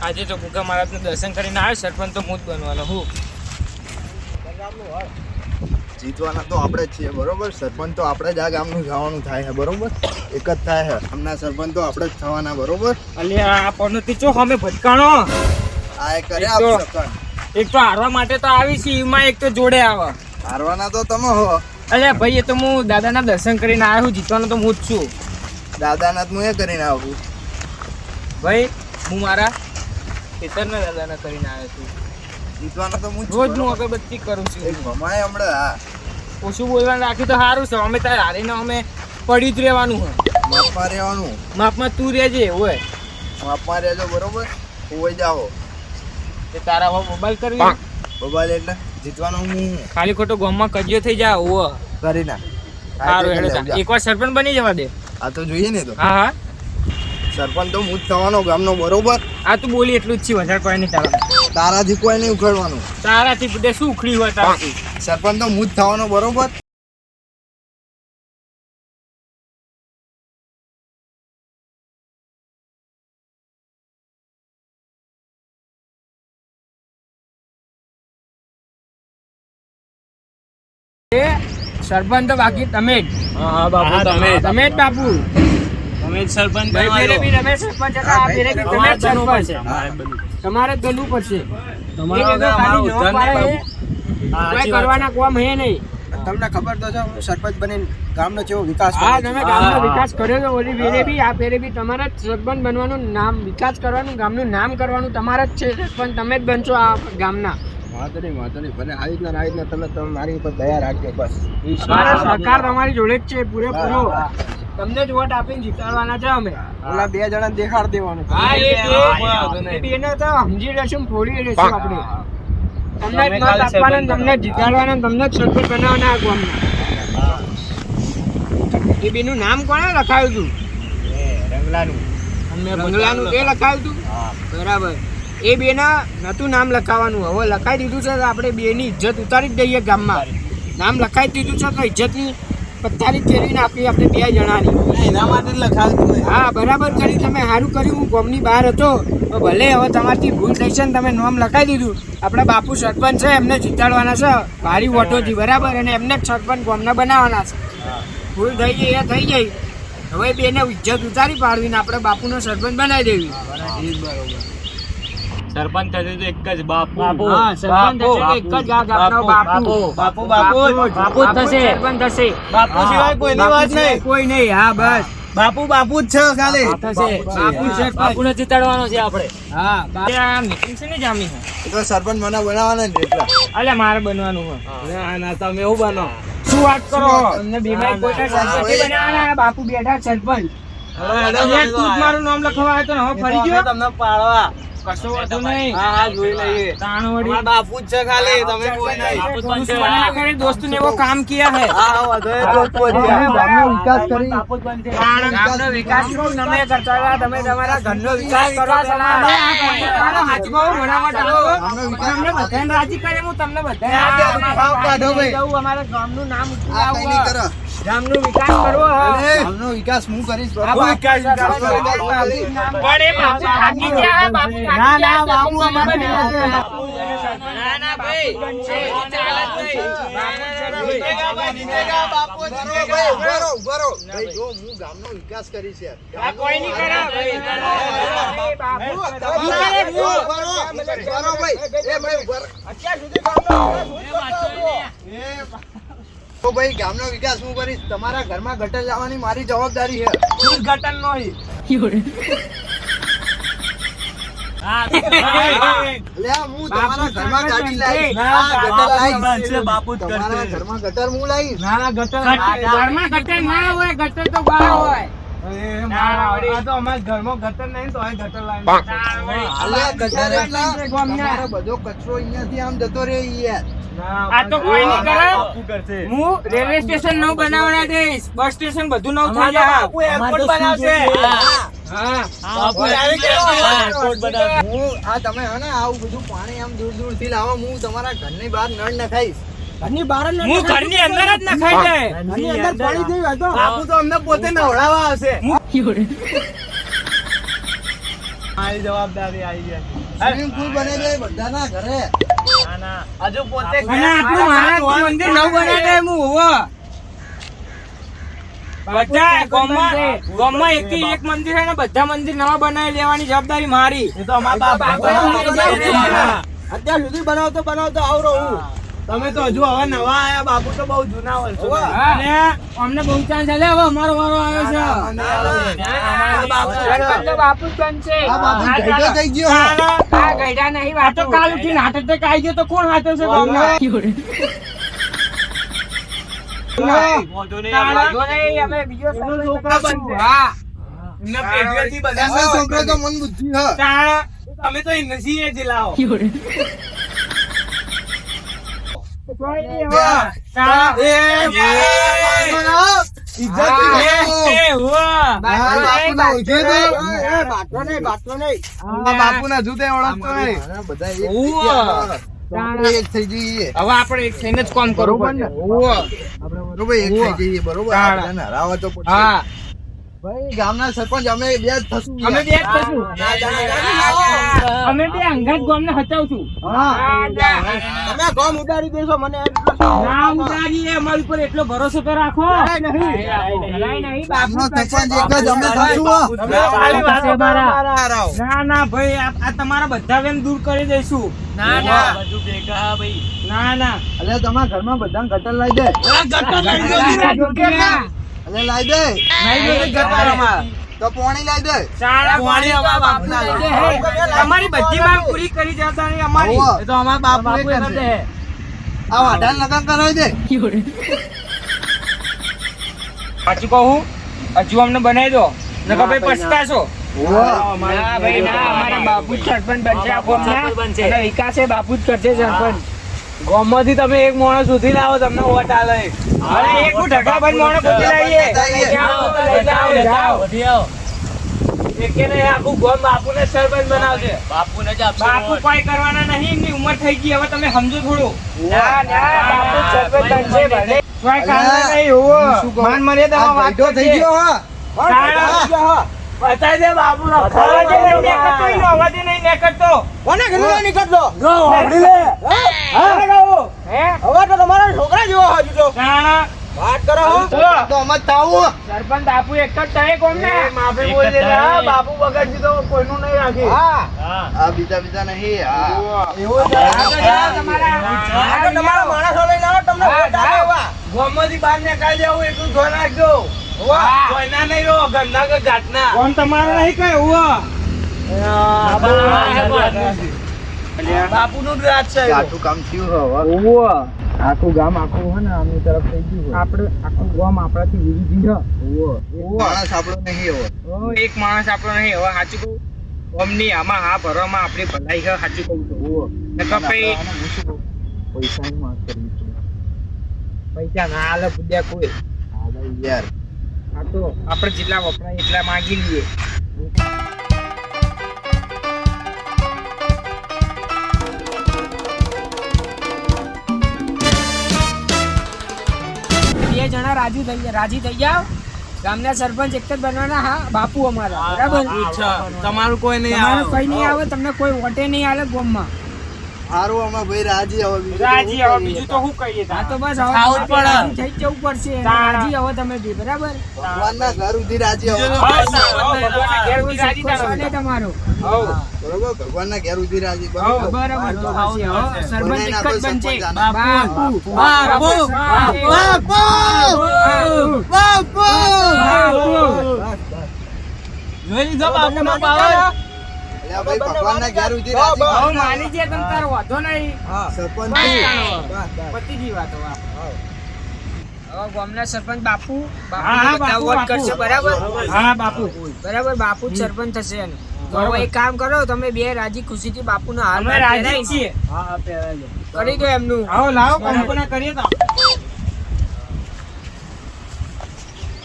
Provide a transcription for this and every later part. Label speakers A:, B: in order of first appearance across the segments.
A: આજે તો ગુગા મહારાજનું દર્શન કરીને આવ્યો, સરપંચ તો હું જ બનવાનો હું.
B: જીતવાના તો આપણે જ છીએ બરોબર. સરપંચ તો આપણે જ આ ગામનું જવાનું થાય છે બરોબર. એક જ થાય છે આમના સરપંચ તો આપણે જ થવાના બરોબર.
A: અલ્યા આ પનોતી ચો અમે ભટકાણો.
B: આ એ કરે આપ સરપંચ.
A: એક તો હારવા માટે તો આવી છે, એમાં એક તો જોડે આવે.
B: હારવાના તો તમે હો.
A: અલ્યા ભાઈ એ તો હું દાદાના દર્શન કરીને આવ્યો છું, જીતવાનો તો હું જ છું.
B: દાદાના હું એ કરીને આવું
A: ભાઈ હું મારા ખેતરના દાદાના કરીને આવ્યો છું.
B: જીતવાના તો હું
A: રોજ હું અગરબત્તી કરું છું.
B: ભમાય હમણાં. હા
A: ઓછું બોલવાનું રાખ્યું તો સારું છે. અમે તારે હારીને અમે પડી જ રહેવાનું હોય.
B: માપમાં રહેવાનું.
A: માપમાં તું રહેજે હોય.
B: માપમાં રહેજો બરોબર. હોઈ જાઓ
A: તે તારા હવે મોબાઈલ કરવી
B: મોબાઈલ એટલે જીતવાનો હું
A: ખાલી ખોટો ગામમાં કજિયો થઈ જાય હોવો
B: કરી ના.
A: સારું હેડો એકવાર સરપંચ બની જવા દે.
B: આ તો જોઈએ ને તો.
A: હા હા
B: સરપંચ તો હું જ થવાનો ગામનો બરોબર.
A: આ તું બોલી એટલું જ છે, વધારે કોઈ નહીં તારા.
B: તારાથી કોઈ નહીં ઉખાડવાનું.
A: તારાથી બધે શું ઉખડી હોય તારાથી.
B: સરપંચ તો હું જ થવાનો બરોબર.
A: સરપંચ તો બાકી તમે જ.
C: હા બાપુ
A: તમે જ બાપુ.
C: તમે જ સરપંચ
A: ભાઈ ફેરે બી તમે સરપંચ હતા, આ ફેરે બી તમે જ સરપંચ. તમારે જ બનવું પડશે.
C: તમારો
A: એ ખાલી જવાબ પાડે, કોઈ કરવાના કામ હે નહીં.
B: તમને ખબર તો છે હું સરપંચ બનીને ગામનો કેવો વિકાસ
A: હા તમે ગામનો વિકાસ કર્યો છે. ઓલી ફેરે બી આ ફેરે બી તમારે જ સરપંચ બનવાનું, નામ વિકાસ કરવાનું, ગામનું નામ કરવાનું તમારે જ છે. સરપંચ તમે જ બનશો આ ગામના.
B: વાંધો નહીં ભલે આવી રીતના તમે મારી ઉપર દયા રાખજો બસ.
A: મારો સરકાર તમારી જોડે જ છે પૂરેપૂરો. તમને જ વોટ આપીને જીતાડવાના છે અમે.
B: ઓલા બે જણા દેખાડ દેવાનું.
A: હા એ બેને તો સમજી લેશું, ફોડી લેશું આપણે. તમને જ મત આપવાના, તમને જ જીતાડવાના, તમને જ સરપંચ બનાવવાના આ ગામના. એ બેનું નામ કોણે લખાયું હતું? રંગલાનું તે લખાયું હતું બરાબર. એ બેના નતું નામ લખાવાનું, હવે લખાઈ દીધું છે. આપણે બેની ઇજ્જત ઉતારી જ દઈએ ગામમાં. નામ લખાઈ દીધું છે તો ઇજ્જતની પથ્થારી ફેરવીને આપી આપણે બે જણાની.
B: એના માટે જ લખાવ્યું.
A: હા બરાબર કરી, તમે સારું કર્યું. હું ગામની બહાર હતો તો ભલે હવે તમારથી ભૂલ થઈ છે ને તમે નામ લખાઈ દીધું. આપણા બાપુ સરપંચ છે, એમને જીતાડવાના છે ભારી વોટોથી બરાબર, અને એમને જ સરપંચ ગામના બનાવવાના છે. ભૂલ થઈ ગઈ એ થઈ ગઈ. હવે બેને ઇજ્જત ઉતારી પાડવીને આપણે બાપુનો સરપંચ બનાવી દેવી.
C: સરપંચ થશે તો એક જ બાપુ.
A: હા સરપંચ થશે તો એક જ આ ગામનો બાપુ.
C: બાપુ જ થશે.
A: સરપંચ થશે.
C: બાપુ સિવાય કોઈની વાત નહીં.
A: કોઈ નહીં. હા બસ
C: બાપુ જ છે ખાલી.
A: બાપુ સરપંચ.
C: બાપુને જીતાડવાનો છે આપણે.
A: હા આ મીટિંગ છે ને જામી છે.
B: એટલે સરપંચ મને બનાવવાના ને એટલે.
A: અલ્યા મારે બનવાનું હોય.
C: ના તમે એવું બનો.
A: શું વાત કરો? તમને બીમારી કોઈ સરપંચ બનાવવાના. બાપુ બેઠા સરપંચ. તું જ મારું નામ લખવા આવ્યો તો હવે ફરી ગયો.
C: તમને પાડવા
A: કશો વાંધો નહીં.
C: હા જોઈ લઈએ.
A: તાણવડી
C: બાપુ જ છે ખાલી, તમે કોઈ નહીં.
A: तुम्हारे दोस्त ने वो काम किया है.
B: ગામનો વિકાસ કરી.
A: ગામનો વિકાસ તમે કરતા હતા, તમે તમારા ઘરનો વિકાસ કરવા તમારા હાથમાં બનાવટ તમને બધાને રાજી કરે. હું તમને બધાને અમારા ગામનું નામ ગામનો વિકાસ કરવો.
B: ગામનો વિકાસ હું કરીશ.
A: ના ના બાપુ અમારે
B: ગામનો વિકાસ કરી છે.
A: કોઈ નહીં કરે.
B: તો ભાઈ ગામનો વિકાસ હું કરીશ. તમારા ઘરમાં ગટર જવાની મારી જવાબદારી છે.
A: ગટર નો
B: હું તમારા ઘરમાં ગાડી લાવીશ.
C: બાપુ જ
B: તમારા ઘરમાં ગટર હું લાવીશ.
A: ના ગટર ઘરમાં ગટર ના હોય, ગટર તો બહાર હોય.
C: ઘરમાં ગટર નહીં તો ગટર
B: તમારો બધો કચરો અહીંયાથી આમ જતો રહે યાર.
A: આ તો કોઈ નહીં કરે. હું રેલવે સ્ટેશન નવું બનાવવા દઈશ, બસ સ્ટેશન બધું નવું થઈ જાય.
C: એરપોર્ટ બનાવશે.
B: હું આ તમે હે ને આવું બધું પાણી આમ દૂર દૂર થી લાવો. હું તમારા ઘરની બહાર નળ નખાઈશ.
A: ઘરની બહાર હું ઘરની અંદર જ નખાઈ જાય.
B: ઘરની અંદર પાણી થયું તો બાપુ તો અમને પોતે નવડાવવા આવશે.
C: મારી જવાબદારી આવી જાય.
B: સ્વિમિંગ પુલ બને છે બધાના ઘરે.
C: ના, ના. હજુ પોતે
A: અને આપણું મહારાજ મંદિર નવું બનાવે હું હોવો. બધા ગામમાં એકેય એક મંદિર છે ને બધા મંદિર નવા બનાવી લેવાની જવાબદારી મારી.
C: એ તો અમારા બાપ
B: અત્યાર સુધી બનાવતો આવરો હું.
C: તમે તો હજુ હવે નવા આયા, બાપુ તો બહુ જૂના વર્ષો.
A: અને અમને બહુ ચાન્સ છે. હવે અમારો વારો આવે છે. સરપંચ તો બાપુ જ બનશે.
B: આ બાપુ ગઈઢો થઈ ગયો હે.
A: આ ગઈઢા નહીં, વાતો કાલ ઉઠીને હાથ અટેક આવી ગયો તો કોણ હાથે છે ગામમાં?
C: મોઢું નહીં
A: વાંધો નહીં, અમે બીજો
C: એમનો
A: સરપંચ
C: છોકરો
A: બનશું.
C: બનશે.
A: હા.
C: એમના પેઢીઓથી બધા
B: એમનો છોકરો તો મન બુદ્ધિ હે.
C: તમે તો નસીએ જ લાવો.
A: કોઈ નહીં હવે. તારા-
B: ઇજ્જત
A: હા.
B: બાપુના જુદે ઓળખતો નહીં. બધા એક થઈ ગયા. આપણે એક થઈ જઈએ.
A: હવે આપણે એક થઈને જ કામ કરવું પડશે.
B: આપણે બરોબર એક થઈ જઈએ. બરોબર
A: હા.
B: બધાને હરાવવા તો પડશે.
A: હા,
B: ભાઈ ગામના સરપંચ અમે બે જ થશું.
A: અમે બે જ થશું. અમે બે અંગાત ગામને હચાવશું.
B: હા.
A: તમે ગામ ઉડાડી દેશો મને ના ઉડાડીએ, અમારી ઉપર એટલો ભરોસો તો રાખો. નહીં, બાપુ
B: ગામનો સરપંચ એક જ અમે થશું હો.
C: તમે ખાલી વાતો
A: મારા.
C: કરો.
A: ના ના ભાઈ, આ તમારા બધા વેમ દૂર કરી દઈશું. ના ના
C: બધું ભેગા હા ભાઈ.
A: ના ના
B: અલે તમારા ઘરમાં બધા ગટર લાવી દે. અલે લાવી દે. તો પોણી લાવી દે.
C: પાણી અમારા બાપના
A: લઈ દે, હે. તમારી બધી માંગ પૂરી કરી જતા અમારી.
B: હોવે.
C: એ તો અમારા બાપુ એ
A: બાપુએ
C: કરશે.
A: કરશે.
B: આ વાઢાને લગન કરાવી દે.
A: સાચું કહું, હજુ અમને બનાવી દો, નકર ભાઈ પછતાશો.
B: હોવે.
A: ના ભાઈ ના, અમારા બાપુ જ સરપંચ બનશે આ ગામના. અને વિકાસ એ બાપુ જ કરશે સરપંચ.
C: ગામમાંથી તમે એક માણસ શોધી લાવો, તમને વોટ આલે.
A: અરે એક હું ઢગાભાઈ મોણે ગોતી લાવીએ. જાઓ, લઈ જાઓ, જાઓ.
C: એકે નહીં, આખું ગામ બાપુને સરપંચ બનાવશે.
A: બાપુ કોઈ કરવાના નહીં, એમની ઉંમર થઈ ગઈ, હવે તમે સમજો થોડું. ના ના, બાપુ જ સરપંચ બનશે ભલે. કોઈ કામના નહીં, હોવો.
B: શું કહું?
A: માન મર્યાદામાં વાત
B: ગઈઢો થઈ ગયો હો.
A: સારા.
C: બતાવી દે બાપુનો.
A: અવાજે નહીં નીકળતો, એનો અવાજે નહીં નીકળતો.
B: કોને કીધું નહીં નીકળતો?
A: હે?
B: હવે તો તમારા છોકરા જેવો હજુ તો.
A: સારા.
B: વાત કરો હો. તો અમે જ થાવું.
A: સરપંચ બાપુ એક જ થાય કોમને?
C: માફી બોલી દે. હા, બાપુ બગડજી તો કોઈનું નહીં રાખી.
B: હા.
C: હા.
B: આ બીજા નહીં. હા.
C: એવું છે.
A: આ તો જાઓ તમારા
B: માણસો લઈને આવો તમને
A: હા,
B: વોટ આલે
A: જાઓ.
B: એવા.
C: ગામમાંથી બહાર નીકાળી દેવું એટલું ધ્યાન રાખજો.
A: હા.
C: કોઈના નહીં રહો, ઘરના કે ઘાટના.
A: કોણ તમારે નહીં કઈ હુઆ?
C: બાપુનું જ રાજ છે.
B: આખું કામ થયું હવે. આખું ગામ આખું હે ને આમની તરફ થઈ ગયું.
A: આપણે આખું ગામ આપણાથી વિરુદ્ધ છે.
B: માણસ આપણો નહીં એવો.
A: એક માણસ આપણો નહીં, હવે સાચું કહું ગામની આમાં હા ભરવામાં આપણી ભલાઈ છે, સાચું કહું તો. નકર પછી
B: પૈસાની માંગ કરવી છે.
A: પૈસા ના આલે પૂજ્યા કોઈ.
B: હા ભાઈ યાર.
A: આ તો આપણે જેટલા વપરાય એટલા માંગી લઈએ. બે જણા રાજી થઈ જાવ. ગામના સરપંચ એક જ બનવાના. હા, બાપુ અમારા, બરાબર?
C: અચ્છા, તમારું કોઈ નહીં
A: તમારે
C: આવે.
A: કઈ નહીં આવે, તમને કોઈ વોટે નહીં આલે ગામમાં.
B: હારું અમે ભાઈ રાજી હવે બીજું તો
A: રાજી
B: શું
A: હવે
B: કરીએ?
A: બીજું તો શું કહીએ? હા તો બસ હવે
C: ખાવું જ પડે.
A: રાજી થઈ જવું પડશે. રાજી હવે તમે બી, બરાબર?
B: ભગવાનના ઘર સુધી રાજી હવે.
C: બીજું
A: હા, ભગવાનના ઘેર સુધી રાજી થવાનું છે તમારું. હઉ.
B: બરોબર ભગવાનના ઘેર સુધી રાજી.
A: હઉ,
B: બરોબર.
A: બરાબર. તો પછી હવે સરપંચ
B: બનાવી
A: એક
B: નાખો
A: જ બનશે.
B: સરપંચ આને.
A: બાપુ.
C: બાપુ.
A: બાપુ.
C: જોઈ લીધો બાપુનો પાવર.
B: અલ્યા ભાઈ ભગવાનના ઘેર સુધી રાજી.
A: હઉ, માની છે તમ તારો વાંધો નહીં.
B: સરપંચ
A: બસ.
B: તું.
A: પતી ગઈ વાત હવે. હવે ગામના સરપંચ બાપુ
C: હા,
A: બધા
C: બાપુ,
A: વોટ
C: બાપુ.
A: કરશે, બરાબર?
C: હા બાપુ.
A: બરાબર, બાપુ જ સરપંચ થશે એનું. તો હવે એક કામ કરો, તમે બે રાજી ખુશીથી બાપુનો હાલ
C: અમે રાજી છીએ.
A: કરી દો એમનું.
C: આવો લાવો કંપના કરીએ તો.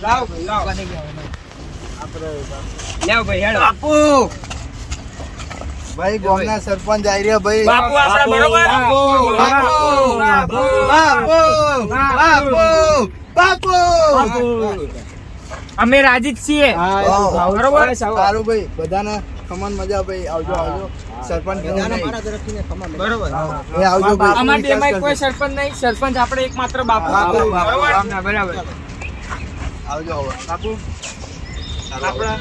A: લાવો ભાઈ, લાવો. લાવો ભાઈ, હેડો.
C: બાપુ.
B: ભાઈ ગામના સરપંચ આવી રહ્યા ભાઈ.
C: બાપુ આપણા બરોબર.
B: બાપુ. બાપુ.
A: અમે રાજી જ છીએ.
B: હા,
A: બરોબર?
B: સારું ભાઈ બધાને ખમણ મજા ભાઈ આવજો આવજો સરપંચ
A: બરોબર
B: એ આવજો ભાઈ
A: અમારા ડેમાં કોઈ સરપંચ નહીં, સરપંચ આપણે એકમાત્ર બાપુ.
B: બાપુ,
A: બરોબર?
B: બાપુ.
A: હા, બરાબર.
B: આવજો હવે
A: બાપુ
B: આપણા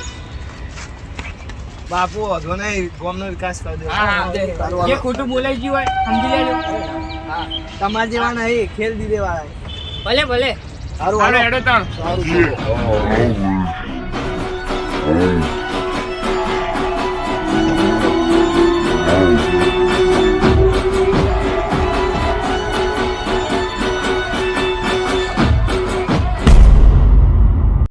B: બાપુ વધુ નહીં ગામનો વિકાસ કરી દે
A: હા, હા. જે ખોટું બોલાઈ ગયું હોય સમજી લેજો.
B: તમારા જેવા નહીં ખેલ દીધે વાળા
A: ભલે ભલે
B: સારું
A: હાલો, હેડો તાણ.
B: સારું